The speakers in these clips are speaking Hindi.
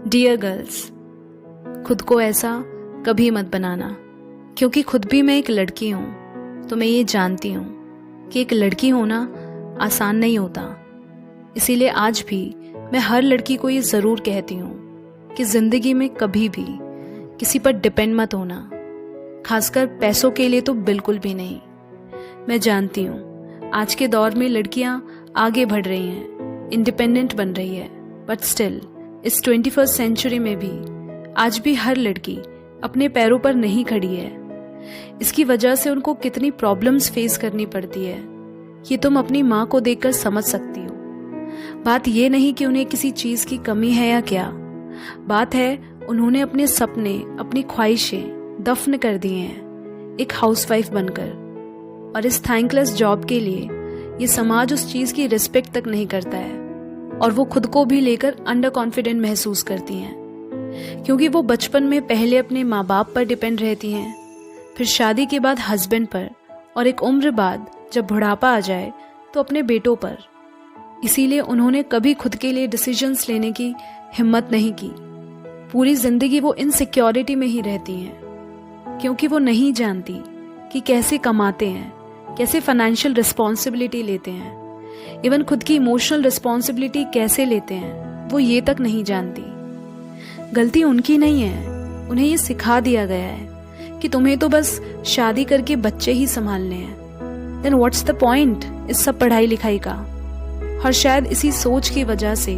डियर गर्ल्स, खुद को ऐसा कभी मत बनाना, क्योंकि खुद भी मैं एक लड़की हूँ। तो मैं ये जानती हूँ कि एक लड़की होना आसान नहीं होता। इसीलिए आज भी मैं हर लड़की को ये ज़रूर कहती हूँ कि ज़िंदगी में कभी भी किसी पर डिपेंड मत होना, खासकर पैसों के लिए तो बिल्कुल भी नहीं। मैं जानती हूँ आज के दौर में लड़कियाँ आगे बढ़ रही हैं, इंडिपेंडेंट बन रही है, बट स्टिल इस 21st सेंचुरी में भी आज भी हर लड़की अपने पैरों पर नहीं खड़ी है। इसकी वजह से उनको कितनी प्रॉब्लम्स फेस करनी पड़ती है ये तुम अपनी माँ को देखकर समझ सकती हो। बात ये नहीं कि उन्हें किसी चीज़ की कमी है या क्या, बात है उन्होंने अपने सपने, अपनी ख्वाहिशें दफन कर दिए हैं एक हाउसवाइफ बनकर। और इस थैंकलेस जॉब के लिए ये समाज उस चीज़ की रिस्पेक्ट तक नहीं करता है और वो खुद को भी लेकर अंडर कॉन्फिडेंट महसूस करती हैं, क्योंकि वो बचपन में पहले अपने माँ बाप पर डिपेंड रहती हैं, फिर शादी के बाद हस्बैंड पर, और एक उम्र बाद जब बुढ़ापा आ जाए तो अपने बेटों पर। इसीलिए उन्होंने कभी खुद के लिए डिसीजंस लेने की हिम्मत नहीं की। पूरी जिंदगी वो इनसिक्योरिटी में ही रहती हैं, क्योंकि वो नहीं जानती कि कैसे कमाते हैं, कैसे फाइनेंशियल रिस्पॉन्सिबिलिटी लेते हैं, इवन खुद की इमोशनल रिस्पॉन्सिबिलिटी कैसे लेते हैं वो ये तक नहीं जानती। गलती उनकी नहीं है, उन्हें ये सिखा दिया गया है कि तुम्हें तो बस शादी करके बच्चे ही संभालने हैं। देन व्हाट्स द पॉइंट इस सब पढ़ाई लिखाई का। और शायद इसी सोच की वजह से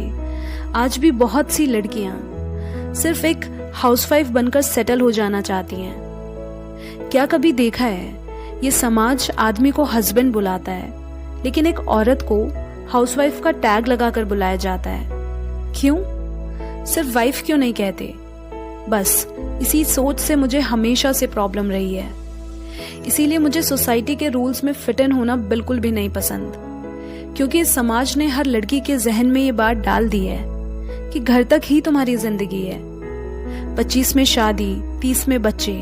आज भी बहुत सी लड़कियां सिर्फ एक हाउसवाइफ बनकर सेटल हो जाना चाहती हैं। क्या कभी देखा है ये समाज आदमी को हस्बैंड बुलाता है, लेकिन एक औरत को हाउसवाइफ का टैग लगाकर बुलाया जाता है। क्यों? सिर्फ वाइफ क्यों नहीं कहते? बस इसी सोच से मुझे हमेशा से प्रॉब्लम रही है। इसीलिए मुझे सोसाइटी के रूल्स में फिट इन होना बिल्कुल भी नहीं पसंद, क्योंकि इस समाज ने हर लड़की के जहन में ये बात डाल दी है कि घर तक ही तुम्हारी जिंदगी है। 25 में शादी, 30 में बच्चे,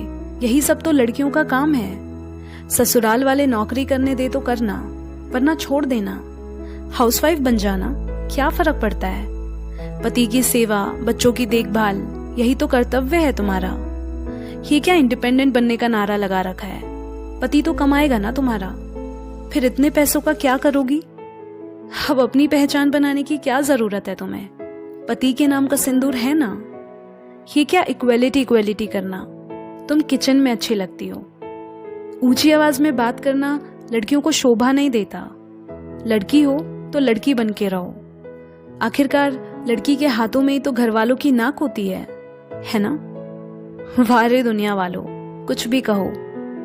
यही सब तो लड़कियों का काम है। ससुराल वाले नौकरी करने दे तो करना, वरना छोड़ देना। हाउसवाइफ बन जाना, क्या फर्क पड़ता है? पति की सेवा, बच्चों की देखभाल, यही तो कर्तव्य है तुम्हारा। ये क्या इंडिपेंडेंट बनने का नारा लगा रखा है? पति तो कमाएगा ना तुम्हारा, फिर इतने पैसों का क्या करोगी? अब अपनी पहचान बनाने की क्या जरूरत है तुम्हें? पति के नाम का सिंदूर है ना। ये क्या इक्वेलिटी करना? तुम किचन में अच्छी लगती हो। ऊंची आवाज में बात करना लड़कियों को शोभा नहीं देता। लड़की हो तो लड़की बन के रहो। आखिरकार लड़की के हाथों में ही तो घर वालों की नाक होती है ना? वाह रे दुनिया वालों, कुछ भी कहो,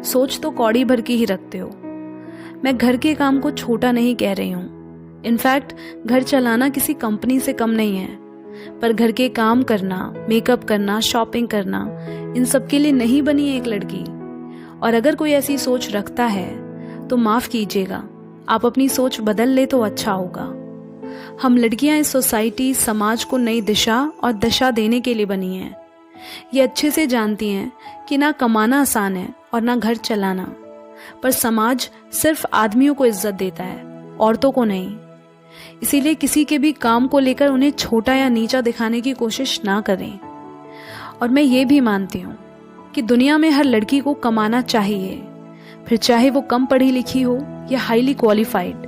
सोच तो कौड़ी भर की ही रखते हो। मैं घर के काम को छोटा नहीं कह रही हूँ। इनफैक्ट घर चलाना किसी कंपनी से कम नहीं है, पर घर के काम करना, मेकअप करना, शॉपिंग करना, इन सब के लिए नहीं बनी है एक लड़की। और अगर कोई ऐसी सोच रखता है तो माफ कीजिएगा, आप अपनी सोच बदल ले तो अच्छा होगा। हम लड़कियां इस सोसाइटी, समाज को नई दिशा और दशा देने के लिए बनी हैं। ये अच्छे से जानती हैं कि ना कमाना आसान है और ना घर चलाना, पर समाज सिर्फ आदमियों को इज्जत देता है, औरतों को नहीं। इसीलिए किसी के भी काम को लेकर उन्हें छोटा या नीचा दिखाने की कोशिश ना करें। और मैं ये भी मानती हूँ कि दुनिया में हर लड़की को कमाना चाहिए, फिर चाहे वो कम पढ़ी लिखी हो या हाईली क्वालिफाइड।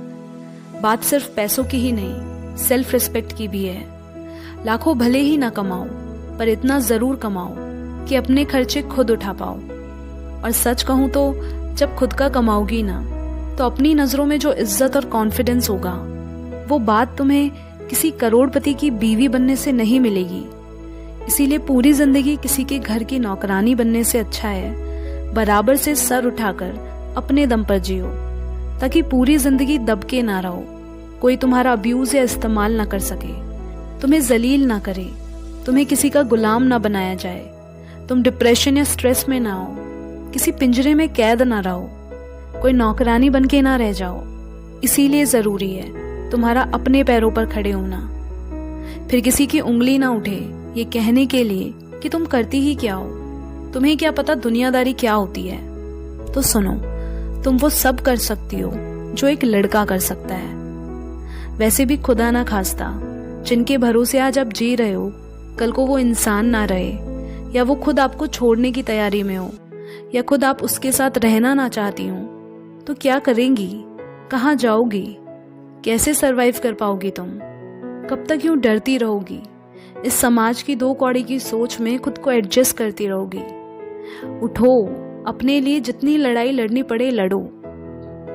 बात सिर्फ पैसों की ही नहीं, सेल्फ रिस्पेक्ट की भी है। लाखों भले ही ना कमाओ, पर इतना जरूर कमाओ कि अपने खर्चे खुद उठा पाओ। और सच कहूँ तो जब खुद का कमाओगी ना, तो अपनी नजरों में जो इज्जत और कॉन्फिडेंस होगा, वो बात तुम्हें किसी करोड़पति की बीवी बनने से नहीं मिलेगी। इसीलिए पूरी जिंदगी किसी के घर की नौकरानी बनने से अच्छा है बराबर से सर उठाकर अपने दम पर जियो, ताकि पूरी जिंदगी दबके ना रहो, कोई तुम्हारा अब्यूज या इस्तेमाल ना कर सके, तुम्हें जलील ना करे, तुम्हें किसी का गुलाम ना बनाया जाए, तुम डिप्रेशन या स्ट्रेस में ना हो, किसी पिंजरे में कैद ना रहो, कोई नौकरानी बन के ना रह जाओ। इसीलिए जरूरी है तुम्हारा अपने पैरों पर खड़े होना। फिर किसी की उंगली ना उठे ये कहने के लिए कि तुम करती ही क्या हो, तुम्हें क्या पता दुनियादारी क्या होती है। तो सुनो, तुम वो सब कर सकती हो जो एक लड़का कर सकता है। वैसे भी खुदा ना खास्ता जिनके भरोसे आज आप जी रहे हो, कल को वो इंसान ना रहे, या वो खुद आपको छोड़ने की तैयारी में हो, या खुद आप उसके साथ रहना ना चाहती हो, तो क्या करेंगी? कहाँ जाओगी? कैसे सरवाइव कर पाओगी तुम? कब तक यूं डरती रहोगी? इस समाज की दो कौड़ी की सोच में खुद को एडजस्ट करती रहोगी? उठो, अपने लिए जितनी लड़ाई लड़नी पड़े लड़ो,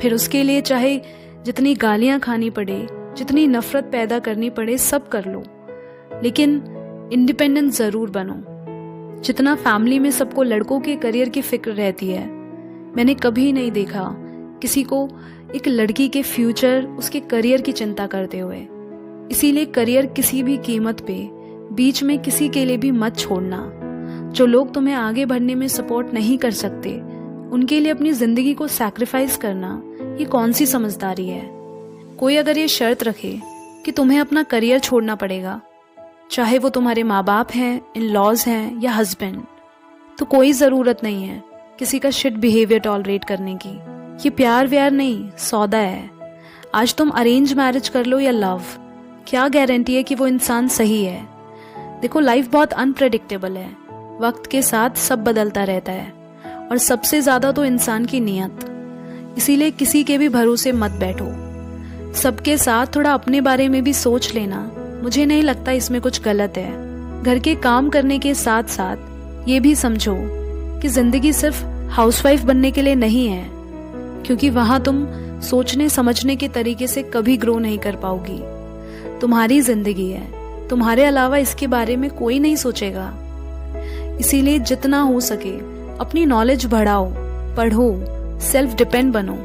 फिर उसके लिए चाहे जितनी गालियां खानी पड़े, जितनी नफरत पैदा करनी पड़े, सब कर लो, लेकिन इंडिपेंडेंट जरूर बनो। जितना फैमिली में सबको लड़कों के करियर की फिक्र रहती है, मैंने कभी नहीं देखा किसी को एक लड़की के फ्यूचर, उसके करियर की चिंता करते हुए। इसीलिए करियर किसी भी कीमत पे बीच में किसी के लिए भी मत छोड़ना। जो लोग तुम्हें आगे बढ़ने में सपोर्ट नहीं कर सकते, उनके लिए अपनी जिंदगी को सैक्रिफाइस करना, ये कौन सी समझदारी है? कोई अगर ये शर्त रखे कि तुम्हें अपना करियर छोड़ना पड़ेगा, चाहे वो तुम्हारे माँ बाप हैं, इन लॉज हैं या हस्बैंड, तो कोई ज़रूरत नहीं है किसी का शिट बिहेवियर टॉलरेट करने की। ये प्यार व्यार नहीं, सौदा है। आज तुम अरेंज मैरिज कर लो या लव, क्या गारंटी है कि वो इंसान सही है? देखो, लाइफ बहुत अनप्रेडिक्टेबल है, वक्त के साथ सब बदलता रहता है, और सबसे ज़्यादा तो इंसान की नीयत। इसीलिए किसी के भी भरोसे मत बैठो। सबके साथ थोड़ा अपने बारे में भी सोच लेना, मुझे नहीं लगता इसमें कुछ गलत है। घर के काम करने के साथ साथ ये भी समझो कि जिंदगी सिर्फ हाउसवाइफ बनने के लिए नहीं है, क्योंकि वहां तुम सोचने समझने के तरीके से कभी ग्रो नहीं कर पाओगी। तुम्हारी जिंदगी है, तुम्हारे अलावा इसके बारे में कोई नहीं सोचेगा। इसीलिए जितना हो सके अपनी नॉलेज बढ़ाओ, पढ़ो, सेल्फ डिपेंड बनो।